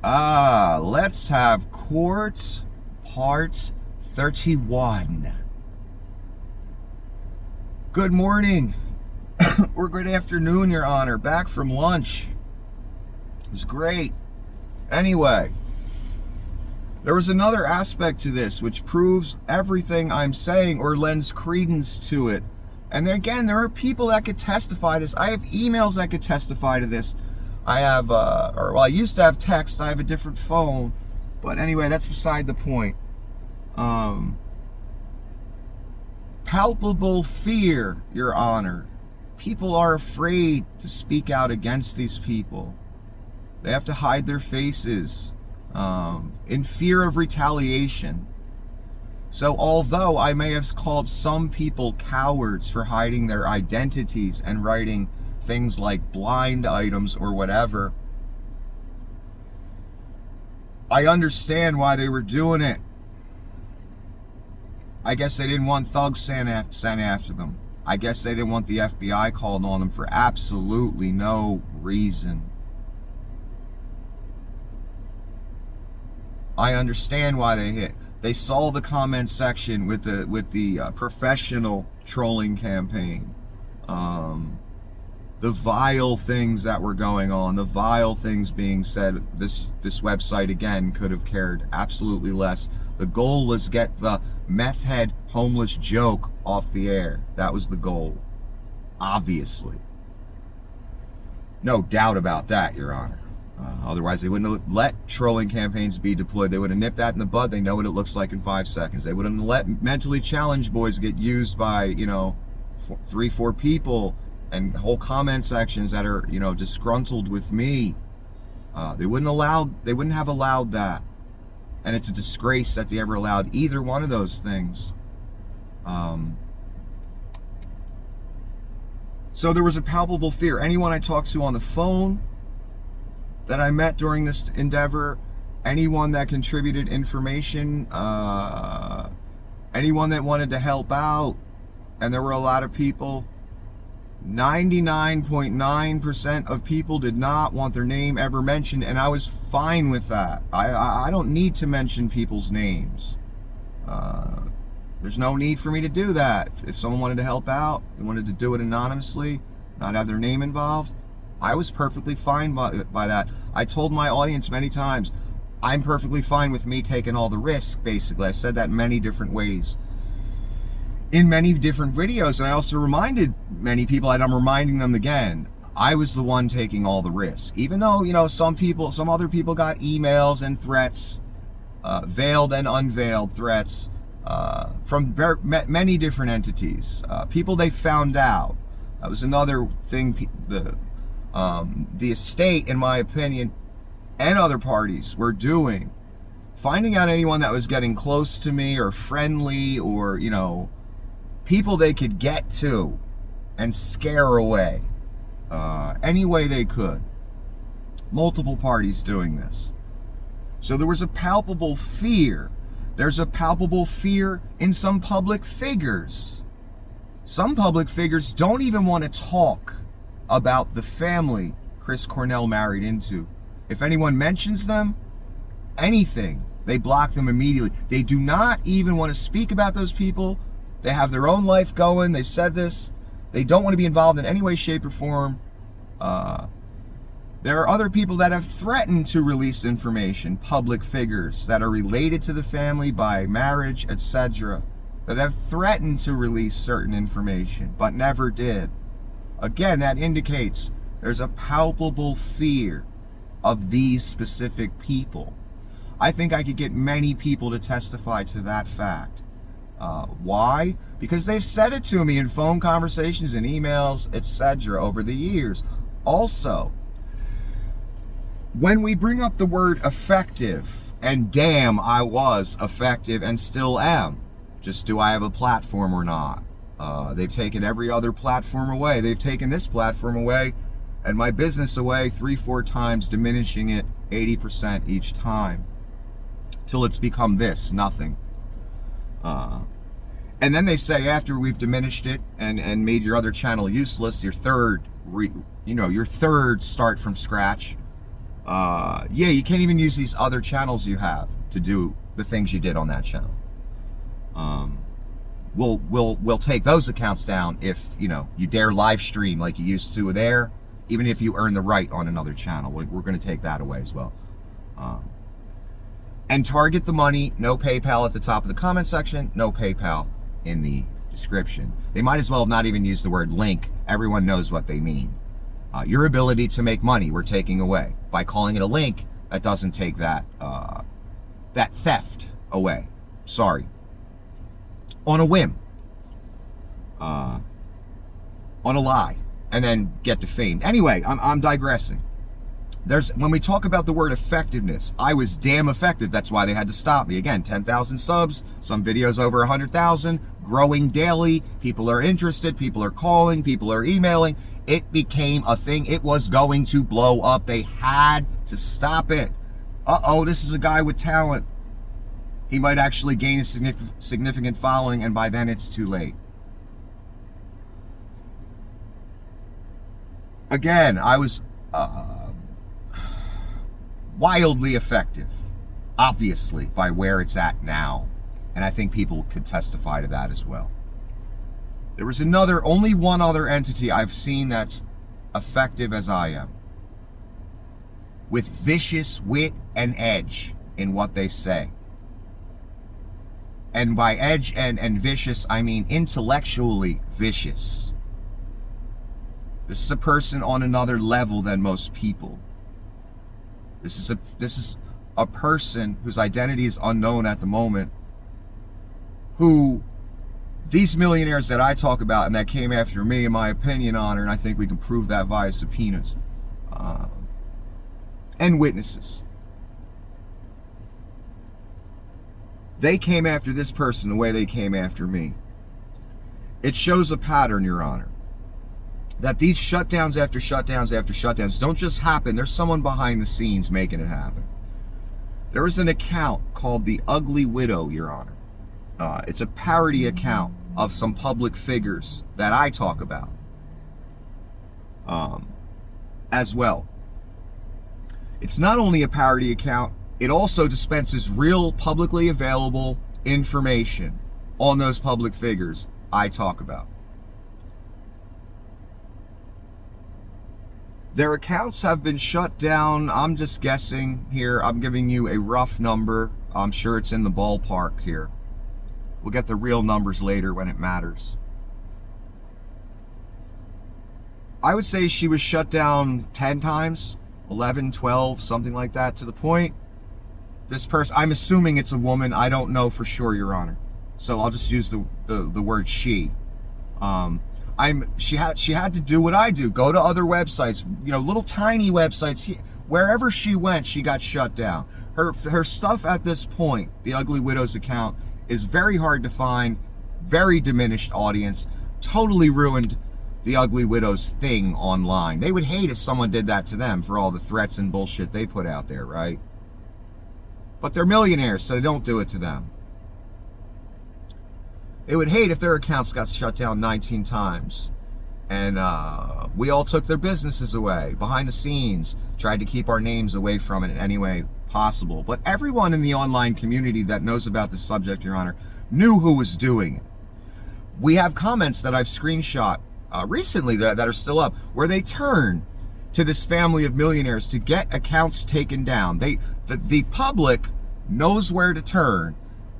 Let's have court part 31. Good morning or good afternoon, Your Honor. Back from lunch. It was great. Anyway, there was another aspect to this which proves everything I'm saying or lends credence to it. And then again, there are people that could testify to this. I have emails that could testify to this. I have, I used to have text. I have a different phone. But anyway, that's beside the point. Palpable fear, Your Honor. People are afraid to speak out against these people. They have to hide their faces in fear of retaliation. So although I may have called some people cowards for hiding their identities and writing things like blind items or whatever, I understand why they were doing it. I guess they didn't want thugs sent after them. I guess they didn't want the FBI called on them for absolutely no reason. I understand why they hit. They saw the comment section with the professional trolling campaign. The vile things that were going on, the vile things being said. This website, again, could have cared absolutely less. The goal was get the meth head homeless joke off the air. That was the goal, obviously. No doubt about that, Your Honor. Otherwise, they wouldn't have let trolling campaigns be deployed. They would have nipped that in the bud. They know what it looks like in 5 seconds. They would have let mentally challenged boys get used by, 3-4 people and whole comment sections that are, disgruntled with me. They wouldn't have allowed that. And it's a disgrace that they ever allowed either one of those things. So there was a palpable fear. Anyone I talked to on the phone that I met during this endeavor, anyone that contributed information, anyone that wanted to help out, and there were a lot of people, 99.9% of people did not want their name ever mentioned, and I was fine with that. I don't need to mention people's names. There's no need for me to do that. If someone wanted to help out, they wanted to do it anonymously, not have their name involved, I was perfectly fine by that. I told my audience many times, I'm perfectly fine with me taking all the risk, basically. I said that in many different ways, in many different videos. And I also reminded many people, and I'm reminding them again, I was the one taking all the risk. Even though, some other people got emails and threats, veiled and unveiled threats, from many different entities. People they found out. That was another thing the estate, in my opinion, and other parties were doing. Finding out anyone that was getting close to me or friendly or, people they could get to and scare away any way they could. Multiple parties doing this. So there was a palpable fear. There's a palpable fear in some public figures. Some public figures don't even want to talk about the family Chris Cornell married into. If anyone mentions them, anything, they block them immediately. They do not even want to speak about those people. They have their own life going. They've said this. They don't want to be involved in any way, shape, or form. There are other people that have threatened to release information, public figures that are related to the family by marriage, etc., that have threatened to release certain information, but never did. Again, that indicates there's a palpable fear of these specific people. I think I could get many people to testify to that fact. Why? Because they've said it to me in phone conversations and emails, etc. over the years. Also, when we bring up the word effective, and damn, I was effective and still am. Just do I have a platform or not? They've taken every other platform away. They've taken this platform away and my business away 3-4 times, diminishing it 80% each time till it's become this, nothing. And then they say after we've diminished it and made your other channel useless, your third start from scratch, Yeah, you can't even use these other channels you have to do the things you did on that channel. We'll take those accounts down if you dare live stream like you used to there, even if you earn the right on another channel. We're going to take that away as well. And target the money. No PayPal at the top of the comment section. No PayPal in the description. They might as well have not even used the word link. Everyone knows what they mean. Your ability to make money we're taking away by calling it a link. That doesn't take that that theft away. Sorry. On a whim, on a lie, and then get defamed. Anyway, I'm digressing. When we talk about the word effectiveness, I was damn effective. That's why they had to stop me. Again, 10,000 subs, some videos over 100,000, growing daily. People are interested. People are calling. People are emailing. It became a thing. It was going to blow up. They had to stop it. Uh-oh, this is a guy with talent. He might actually gain a significant following, and by then it's too late. Again, I was wildly effective, obviously, by where it's at now. And I think people could testify to that as well. There was only one other entity I've seen that's effective as I am, with vicious wit and edge in what they say. And by edge and vicious, I mean intellectually vicious. This is a person on another level than most people. This is a person whose identity is unknown at the moment, who these millionaires that I talk about and that came after me, in my opinion, honor, and I think we can prove that via subpoenas and witnesses. They came after this person the way they came after me. It shows a pattern, Your Honor, that these shutdowns after shutdowns after shutdowns don't just happen. There's someone behind the scenes making it happen. There is an account called The Ugly Widow, Your Honor. It's a parody account of some public figures that I talk about as well. It's not only a parody account, it also dispenses real publicly available information on those public figures I talk about. Their accounts have been shut down. I'm just guessing here. I'm giving you a rough number. I'm sure it's in the ballpark here. We'll get the real numbers later when it matters. I would say she was shut down 10 times, 11, 12, something like that, to the point. This person, I'm assuming it's a woman. I don't know for sure, Your Honor. So I'll just use the word she. She had to do what I do. Go to other websites, little tiny websites. Wherever she went, she got shut down. Her stuff at this point, the Ugly Widow's account, is very hard to find, very diminished audience, totally ruined the Ugly Widow's thing online. They would hate if someone did that to them for all the threats and bullshit they put out there, right? But they're millionaires, so they don't do it to them. They would hate if their accounts got shut down 19 times. And we all took their businesses away, behind the scenes, tried to keep our names away from it in any way possible. But everyone in the online community that knows about this subject, Your Honor, knew who was doing it. We have comments that I've screenshot recently that are still up, where they turn to this family of millionaires to get accounts taken down. The public knows where to turn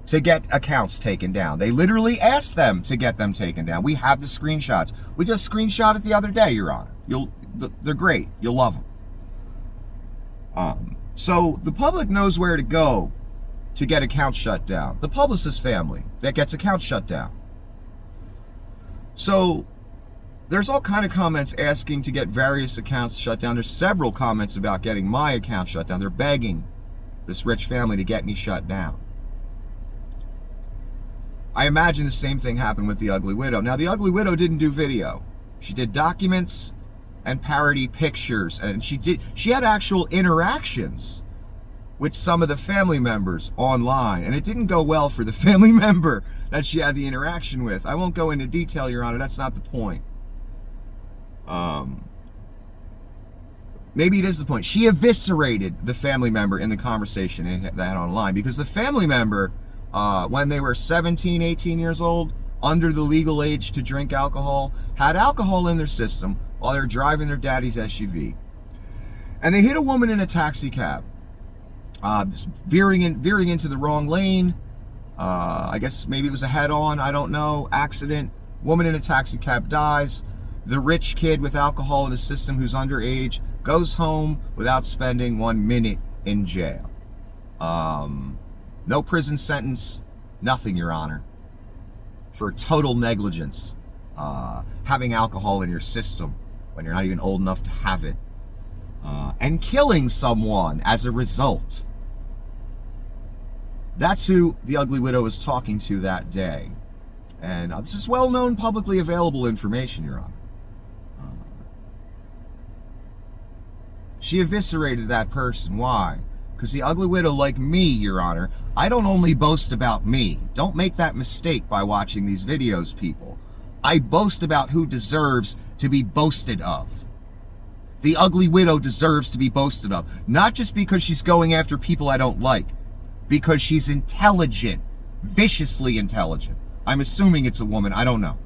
to get accounts taken down. They literally ask them to get them taken down. We have the screenshots. We just screenshot it the other day, Your Honor. They're great. You'll love them. So the public knows where to go to get accounts shut down. The publicist family that gets accounts shut down. So there's all kind of comments asking to get various accounts shut down. There's several comments about getting my account shut down. They're begging this rich family to get me shut down. I imagine the same thing happened with the Ugly Widow. Now, the Ugly Widow didn't do video. She did documents and parody pictures, and she had actual interactions with some of the family members online, and it didn't go well for the family member that she had the interaction with. I won't go into detail, Your Honor. That's not the point. maybe it is the point. She eviscerated the family member in the conversation they had online, because the family member, when they were 17, 18 years old, under the legal age to drink alcohol, had alcohol in their system while they were driving their daddy's SUV. And they hit a woman in a taxi cab, veering into the wrong lane. I guess maybe it was a head-on, I don't know, accident. Woman in a taxi cab dies. The rich kid with alcohol in his system who's underage goes home without spending 1 minute in jail. No prison sentence, nothing, Your Honor, for total negligence, having alcohol in your system when you're not even old enough to have it, and killing someone as a result. That's who the Ugly Widow was talking to that day. And this is well-known, publicly available information, Your Honor. She eviscerated that person. Why? Because the Ugly Widow, like me, Your Honor, I don't only boast about me. Don't make that mistake by watching these videos, people. I boast about who deserves to be boasted of. The Ugly Widow deserves to be boasted of. Not just because she's going after people I don't like. Because she's intelligent. Viciously intelligent. I'm assuming it's a woman. I don't know.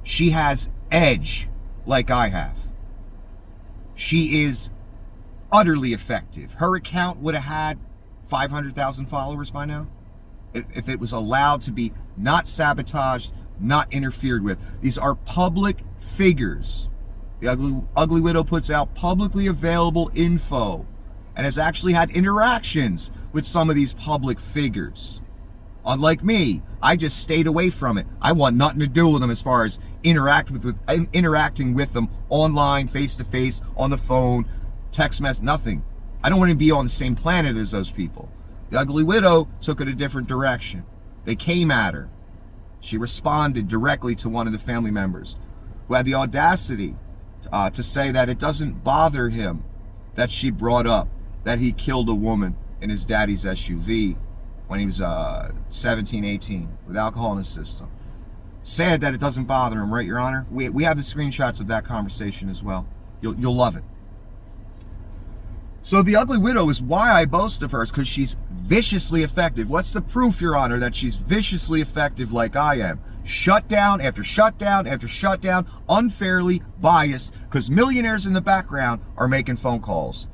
She has edge like I have. She is utterly effective. Her account would have had 500,000 followers by now if it was allowed to be not sabotaged, not interfered with. These are public figures. The Ugly Widow puts out publicly available info and has actually had interactions with some of these public figures. Unlike me, I just stayed away from it. I want nothing to do with them as far as interacting with them online, face-to-face, on the phone, text message, nothing. I don't want to be on the same planet as those people. The Ugly Widow took it a different direction. They came at her. She responded directly to one of the family members who had the audacity to say that it doesn't bother him that she brought up that he killed a woman in his daddy's SUV when he was 17, 18, with alcohol in his system. Sad that it doesn't bother him, right, Your Honor? We have the screenshots of that conversation as well. You'll love it. So the Ugly Widow is why I boast of her, is because she's viciously effective. What's the proof, Your Honor, that she's viciously effective like I am? Shutdown after shutdown after shutdown, unfairly biased, because millionaires in the background are making phone calls.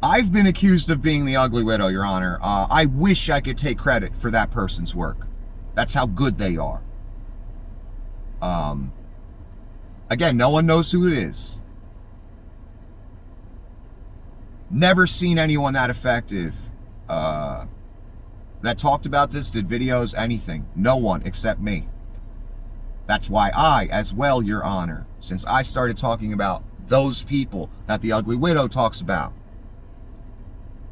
I've been accused of being the Ugly Widow, Your Honor. I wish I could take credit for that person's work. That's how good they are. Again, no one knows who it is. Never seen anyone that effective that talked about this, did videos, anything. No one except me. That's why I, as well, Your Honor, since I started talking about those people that the Ugly Widow talks about,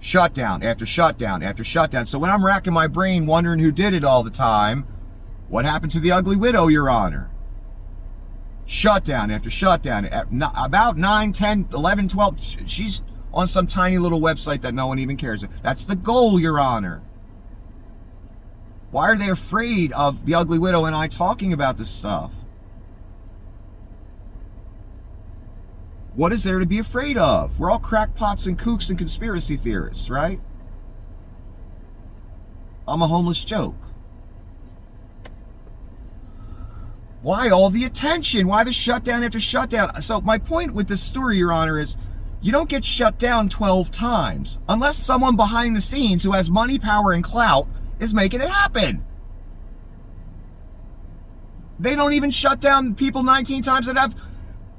shutdown after shutdown after shutdown. So when I'm racking my brain wondering who did it all the time, what happened to the Ugly Widow, Your Honor? Shutdown after shutdown. About 9, 10, 11, 12. She's on some tiny little website that no one even cares. That's the goal, Your Honor. Why are they afraid of the Ugly Widow and I talking about this stuff? What is there to be afraid of? We're all crackpots and kooks and conspiracy theorists, right? I'm a homeless joke. Why all the attention? Why the shutdown after shutdown? So my point with this story, Your Honor, is you don't get shut down 12 times unless someone behind the scenes who has money, power, and clout is making it happen. They don't even shut down people 19 times that have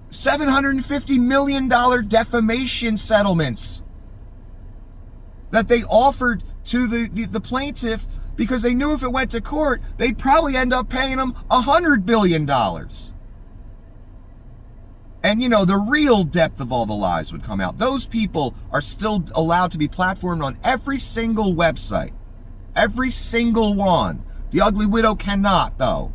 $750 million defamation settlements that they offered to the plaintiff because they knew if it went to court, they'd probably end up paying them $100 billion. And, you know, the real depth of all the lies would come out. Those people are still allowed to be platformed on every single website. Every single one. The Ugly Widow cannot, though.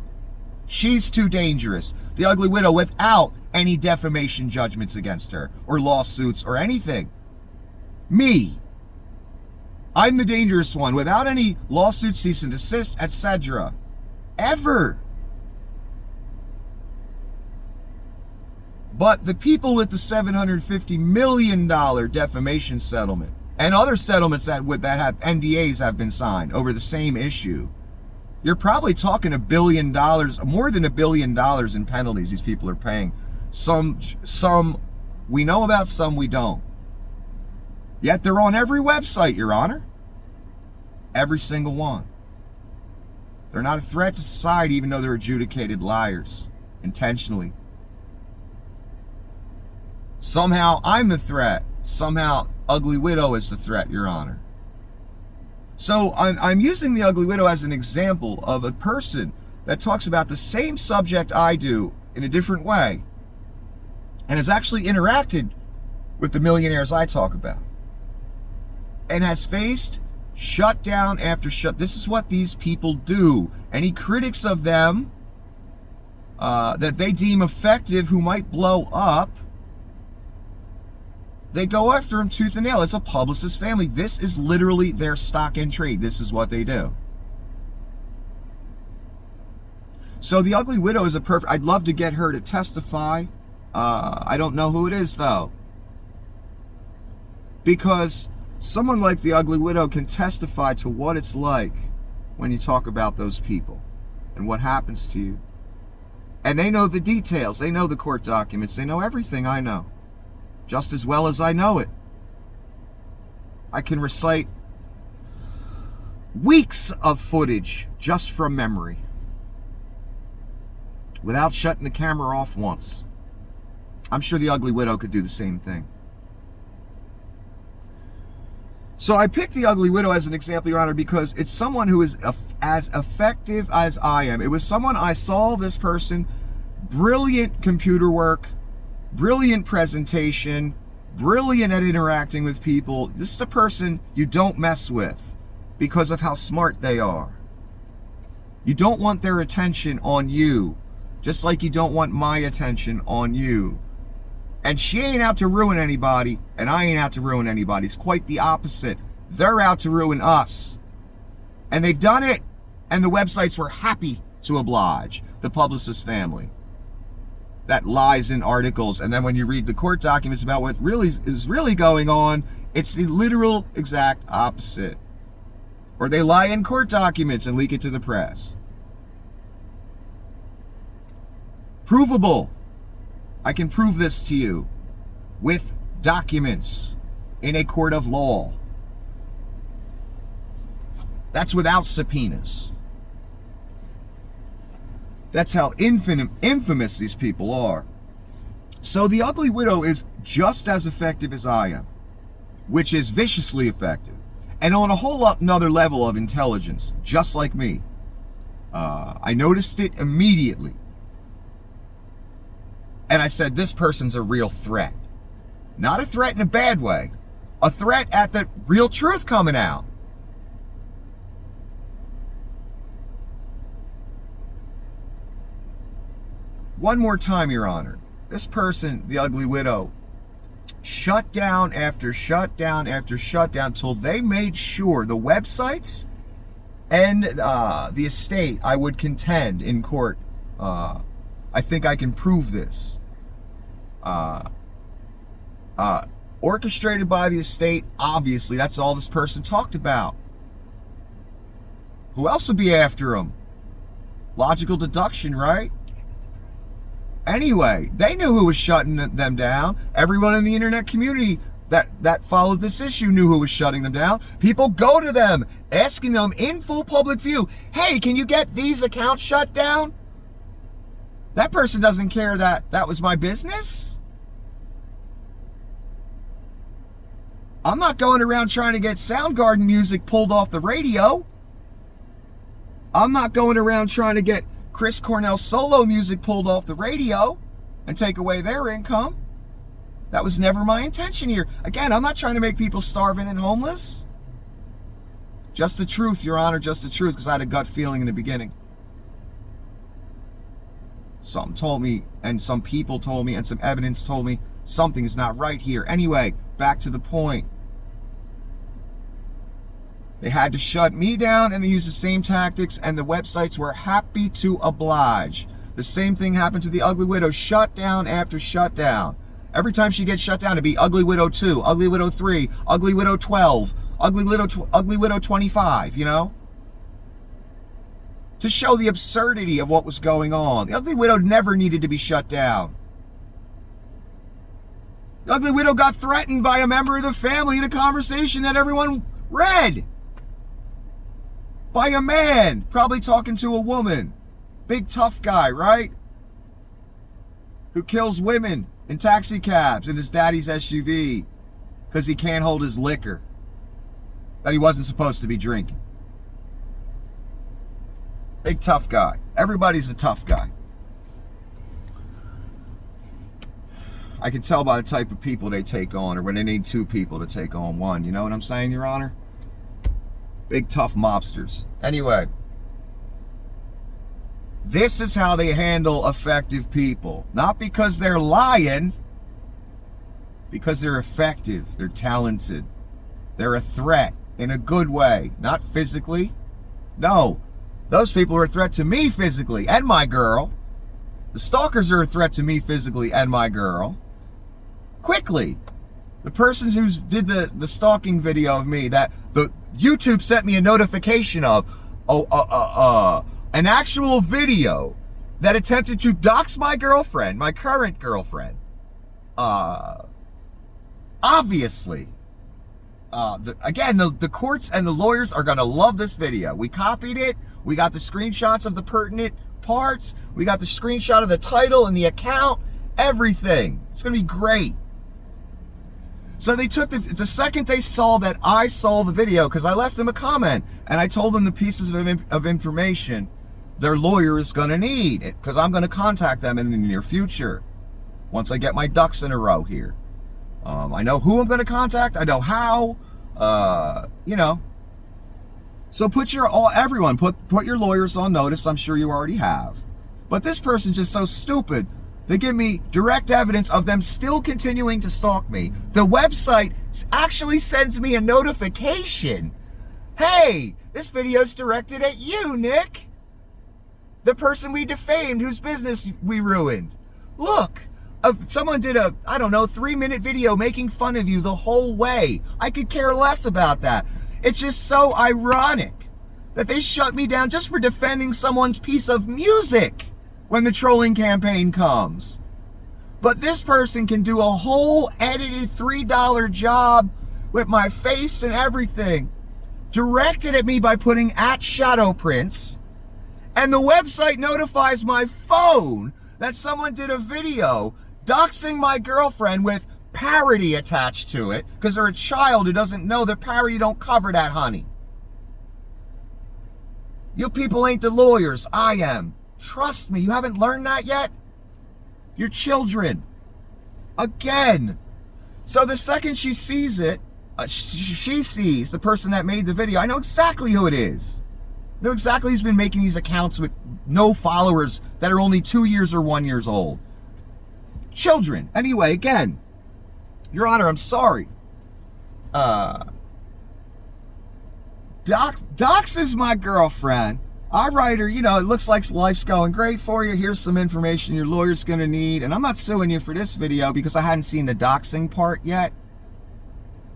She's too dangerous. The Ugly Widow, without any defamation judgments against her, or lawsuits, or anything. Me. I'm the dangerous one, without any lawsuits, cease and desist, etc. Ever. But the people with the $750 million defamation settlement and other settlements that have NDAs have been signed over the same issue, you're probably talking $1 billion, more than $1 billion in penalties these people are paying. Some we know about, some we don't. Yet they're on every website, Your Honor. Every single one. They're not a threat to society, even though they're adjudicated liars, intentionally. Somehow I'm the threat. Somehow Ugly Widow is the threat, Your Honor. So I'm using the Ugly Widow as an example of a person that talks about the same subject I do in a different way and has actually interacted with the millionaires I talk about and has faced shutdown after shut. This is what these people do. Any critics of them that they deem effective who might blow up, they go after him tooth and nail. It's a publicist family. This is literally their stock and trade. This is what they do. So the Ugly Widow is a perfect... I'd love to get her to testify. I don't know who it is, though. Because someone like the Ugly Widow can testify to what it's like when you talk about those people and what happens to you. And they know the details. They know the court documents. They know everything I know. Just as well as I know it. I can recite weeks of footage just from memory without shutting the camera off once. I'm sure the Ugly Widow could do the same thing. So I picked the Ugly Widow as an example, Your Honor, because it's someone who is as effective as I am. It was someone I saw this person, brilliant computer work, brilliant presentation, brilliant at interacting with people. This is a person you don't mess with because of how smart they are. You don't want their attention on you, just like you don't want my attention on you. And she ain't out to ruin anybody, and I ain't out to ruin anybody. It's quite the opposite. They're out to ruin us. And they've done it, and the websites were happy to oblige, the Publicist family. That lies in articles, and then when you read the court documents about what really is really going on, it's the literal exact opposite. Or they lie in court documents and leak it to the press. Provable. I can prove this to you with documents in a court of law. That's without subpoenas. That's how infamous these people are. So the Ugly Widow is just as effective as I am, which is viciously effective, and on a whole another level of intelligence, just like me. I noticed it immediately. And I said, this person's a real threat. Not a threat in a bad way. A threat at the real truth coming out. One more time, Your Honor. This person, the Ugly Widow, shut down after shutdown after shutdown till they made sure the websites and the estate, I would contend in court, I think I can prove this. Orchestrated by the estate, obviously, that's all this person talked about. Who else would be after him? Logical deduction, right? Anyway, they knew who was shutting them down. Everyone in the internet community that followed this issue knew who was shutting them down. People go to them, asking them in full public view, hey, can you get these accounts shut down? That person doesn't care that was my business. I'm not going around trying to get Soundgarden music pulled off the radio. I'm not going around trying to get Chris Cornell solo music pulled off the radio and take away their income. That was never my intention here. Again, I'm not trying to make people starving and homeless. Just the truth, Your Honor, just the truth, because I had a gut feeling in the beginning. Something told me, and some people told me, and some evidence told me something is not right here. Anyway, back to the point. They had to shut me down, and they used the same tactics, and the websites were happy to oblige. The same thing happened to the Ugly Widow. Shutdown after shutdown. Every time she gets shut down, it'd be Ugly Widow 2, Ugly Widow 3, Ugly Widow 12, Ugly Widow 25, you know? To show the absurdity of what was going on. The Ugly Widow never needed to be shut down. The Ugly Widow got threatened by a member of the family in a conversation that everyone read. By a man, probably talking to a woman. Big tough guy, right? Who kills women in taxi cabs in his daddy's SUV because he can't hold his liquor that he wasn't supposed to be drinking. Big tough guy. Everybody's a tough guy. I can tell by the type of people they take on, or when they need two people to take on one. You know what I'm saying, Your Honor? Big tough mobsters. Anyway, this is how they handle effective people. Not because they're lying, because they're effective, they're talented, they're a threat in a good way, not physically. No, those people are a threat to me physically and my girl. The stalkers are a threat to me physically and my girl. Quickly. The person who did the stalking video of me that the YouTube sent me a notification of, an actual video that attempted to dox my girlfriend, my current girlfriend. Obviously. Again, the courts and the lawyers are going to love this video. We copied it. We got the screenshots of the pertinent parts. We got the screenshot of the title and the account. Everything. It's going to be great. So they took the second they saw that I saw the video, because I left them a comment and I told them the pieces of information their lawyer is going to need, because I'm going to contact them in the near future once I get my ducks in a row here. I know who I'm going to contact. I know how. You know. So put your lawyers on notice. I'm sure you already have. But this person's just so stupid. They give me direct evidence of them still continuing to stalk me. The website actually sends me a notification. Hey, this video's directed at you, Nick. The person we defamed, whose business we ruined. Look, someone did a, 3-minute video making fun of you the whole way. I could care less about that. It's just so ironic that they shut me down just for defending someone's piece of music when the trolling campaign comes. But this person can do a whole edited $3 job with my face and everything, directed at me by putting @ShadowPrince, and the website notifies my phone that someone did a video doxing my girlfriend with parody attached to it, because they're a child who doesn't know that parody don't cover that, honey. You people ain't the lawyers. I am. Trust me, you haven't learned that yet? You're children. Again. So the second she sees it, she sees the person that made the video. I know exactly who it is. I know exactly who's been making these accounts with no followers that are only 2 years or 1 year old. Children. Anyway, again, Your Honor, I'm sorry. Dox is my girlfriend. I write her, it looks like life's going great for you. Here's some information your lawyer's going to need. And I'm not suing you for this video because I hadn't seen the doxing part yet.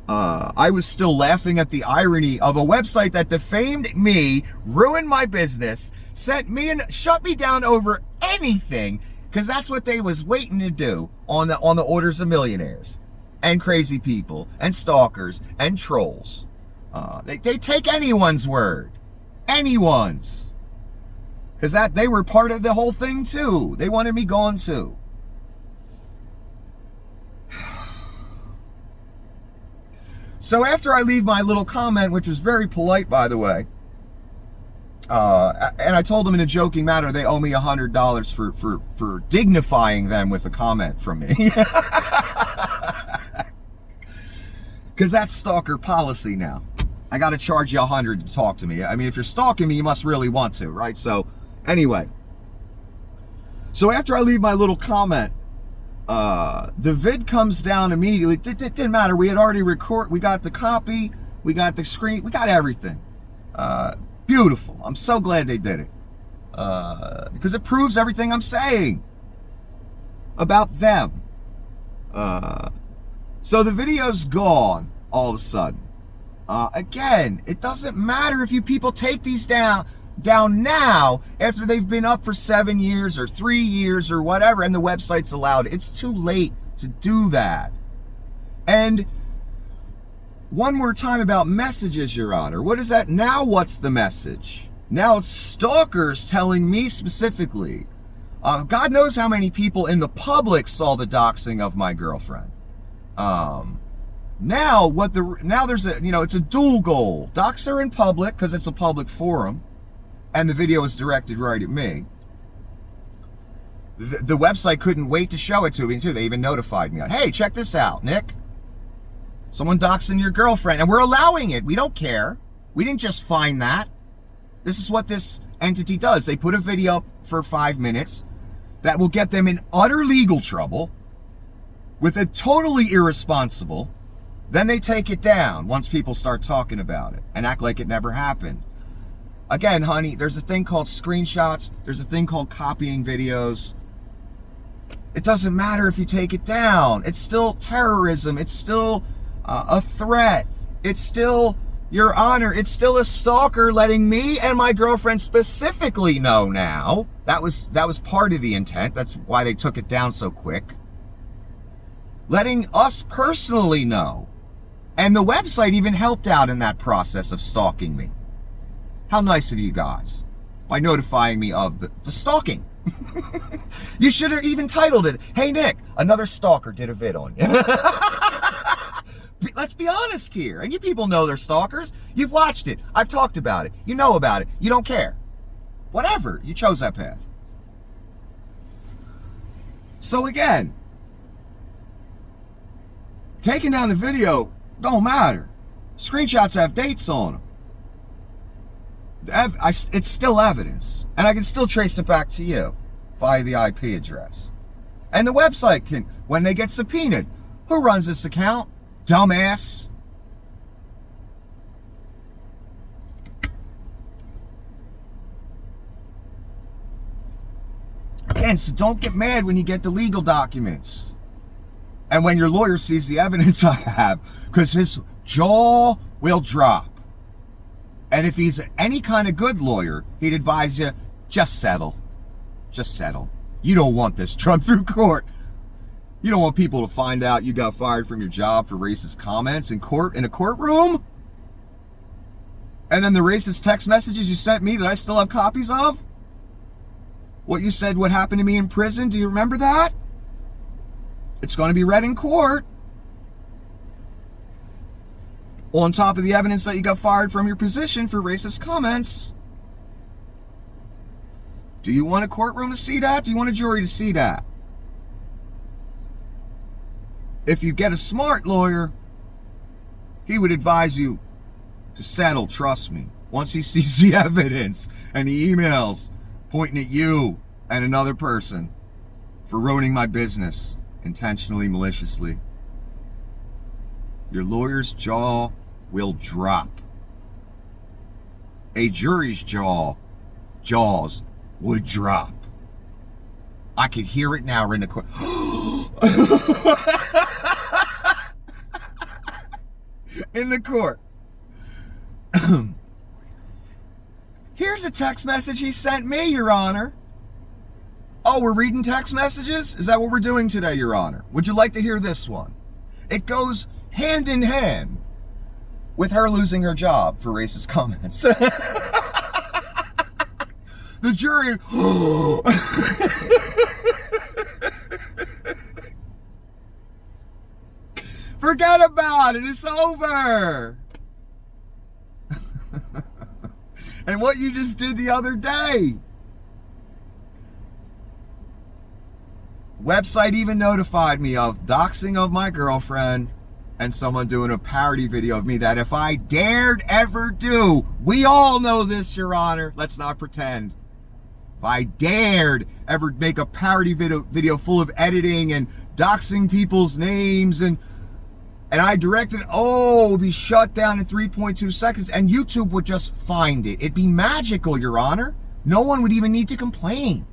I was still laughing at the irony of a website that defamed me, ruined my business, sent me and shut me down over anything, because that's what they was waiting to do on the orders of millionaires and crazy people and stalkers and trolls. They take anyone's word. Anyone's. Because they were part of the whole thing too. They wanted me gone too. So after I leave my little comment, which was very polite, by the way, and I told them in a joking manner they owe me $100 for dignifying them with a comment from me. Because that's stalker policy now. I got to charge you $100 to talk to me. I mean, if you're stalking me, you must really want to, right? So anyway. So after I leave my little comment, the vid comes down immediately. It didn't matter. We had already we got the copy, we got the screen, we got everything. Beautiful. I'm so glad they did it. because it proves everything I'm saying about them. So the video's gone all of a sudden. Again, it doesn't matter if you people take these down now after they've been up for 7 years or 3 years or whatever, and the website's allowed. It's too late to do that. And one more time about messages, Your Honor. What is that? Now what's the message? Now it's stalkers telling me specifically. God knows how many people in the public saw the doxing of my girlfriend. Now there's a, it's a dual goal. Dox her in public because it's a public forum, and the video is directed right at me. The website couldn't wait to show it to me too. They even notified me. Hey, check this out, Nick. Someone doxing your girlfriend, and we're allowing it. We don't care. We didn't just find that. This is what this entity does. They put a video up for 5 minutes that will get them in utter legal trouble with a totally irresponsible. Then they take it down once people start talking about it and act like it never happened. Again, honey, there's a thing called screenshots. There's a thing called copying videos. It doesn't matter if you take it down. It's still terrorism. It's still a threat. It's still, Your Honor, it's still a stalker letting me and my girlfriend specifically know now. That was part of the intent. That's why they took it down so quick. Letting us personally know. And the website even helped out in that process of stalking me. How nice of you guys by notifying me of the stalking. You should have even titled it, Hey Nick, another stalker did a vid on you. Let's be honest here. And you people know they're stalkers. You've watched it. I've talked about it. You know about it. You don't care. Whatever. You chose that path. So again, taking down the video don't matter. Screenshots have dates on them. It's still evidence. And I can still trace it back to you via the IP address. And the website can, when they get subpoenaed, who runs this account? Dumbass. Again, so don't get mad when you get the legal documents. And when your lawyer sees the evidence I have, because his jaw will drop. And if he's any kind of good lawyer, he'd advise you, just settle. Just settle. You don't want this drug through court. You don't want people to find out you got fired from your job for racist comments in a courtroom? And then the racist text messages you sent me that I still have copies of? What you said what happened to me in prison, do you remember that? It's going to be read in court. On top of the evidence that you got fired from your position for racist comments. Do you want a courtroom to see that? Do you want a jury to see that? If you get a smart lawyer, he would advise you to settle, trust me. Once he sees the evidence and the emails pointing at you and another person for ruining my business intentionally, maliciously. Your lawyer's jaw will drop. A jury's jaws would drop. I could hear it now in the court. In the court. Here's a text message he sent me, Your Honor. Oh, we're reading text messages? Is that what we're doing today, Your Honor? Would you like to hear this one? It goes hand in hand with her losing her job for racist comments. The jury... Forget about it. It's over. And what you just did the other day. Website even notified me of doxing of my girlfriend and someone doing a parody video of me that if I dared ever do, we all know this, Your Honor. Let's not pretend. If I dared ever make a parody video full of editing and doxing people's names and I directed, it would be shut down in 3.2 seconds and YouTube would just find it. It'd be magical, Your Honor. no one would even need to complain.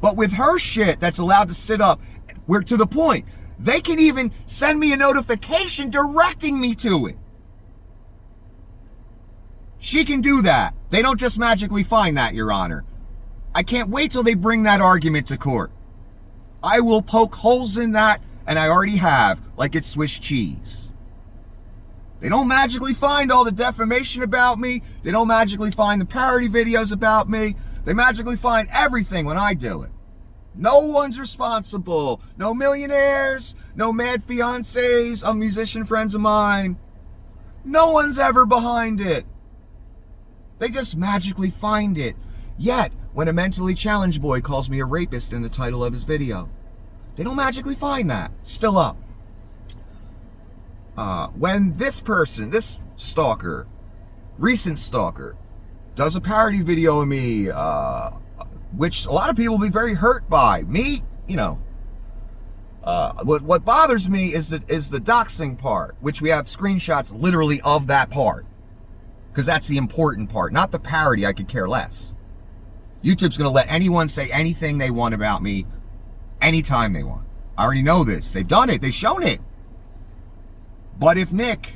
But with her shit that's allowed to sit up, we're to the point, they can even send me a notification directing me to it. She can do that. They don't just magically find that, Your Honor. I can't wait till they bring that argument to court. I will poke holes in that, and I already have, like it's Swiss cheese. They don't magically find all the defamation about me. They don't magically find the parody videos about me. They magically find everything when I do it. No one's responsible. No millionaires, no mad fiancés of musician friends of mine. No one's ever behind it. They just magically find it. Yet, when a mentally challenged boy calls me a rapist in the title of his video, they don't magically find that. Still up. When this person, this stalker, recent stalker, does a parody video of me, which a lot of people will be very hurt by. Me, you know. What bothers me is the doxing part, which we have screenshots literally of that part. Because that's the important part, not the parody. I could care less. YouTube's going to let anyone say anything they want about me anytime they want. I already know this. They've done it. They've shown it. But if Nick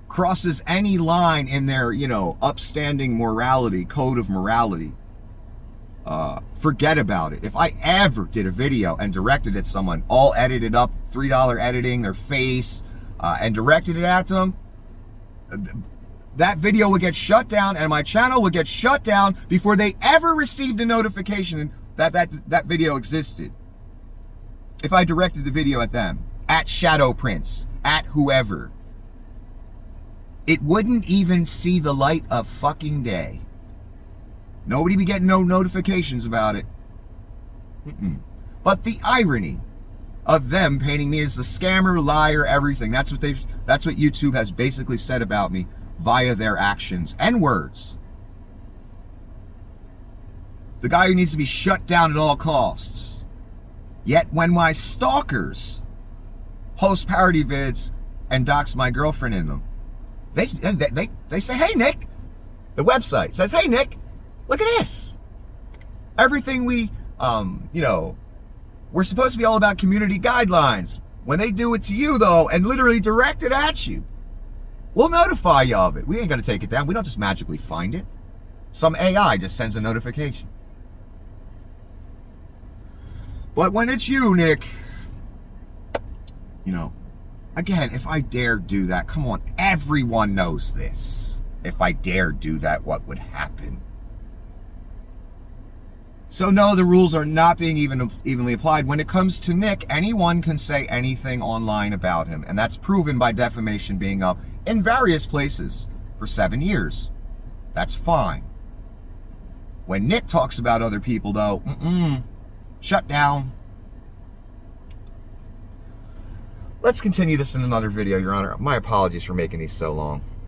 crosses any line in their, upstanding morality, code of morality, forget about it. If I ever did a video and directed at someone, all edited up, $3 editing, their face, and directed it at them, that video would get shut down and my channel would get shut down before they ever received a notification that video existed. If I directed the video at them, at Shadow Prince, at whoever, it wouldn't even see the light of fucking day. Nobody be getting no notifications about it. But the irony of them painting me as the scammer, liar, everything, that's what YouTube has basically said about me via their actions and words. The guy who needs to be shut down at all costs. Yet when my stalkers post parody vids and dox my girlfriend in them, they say, hey Nick, the website says, hey Nick, look at this. Everything we're supposed to be all about community guidelines. When they do it to you though, and literally direct it at you, we'll notify you of it. We ain't gonna take it down. We don't just magically find it. Some AI just sends a notification. But when it's you, Nick, again, if I dare do that, come on, everyone knows this. If I dare do that, what would happen? So no, the rules are not being evenly applied. When it comes to Nick, anyone can say anything online about him, and that's proven by defamation being up in various places for 7 years. That's fine. When Nick talks about other people, though, shut down. Let's continue this in another video, Your Honor. My apologies for making these so long.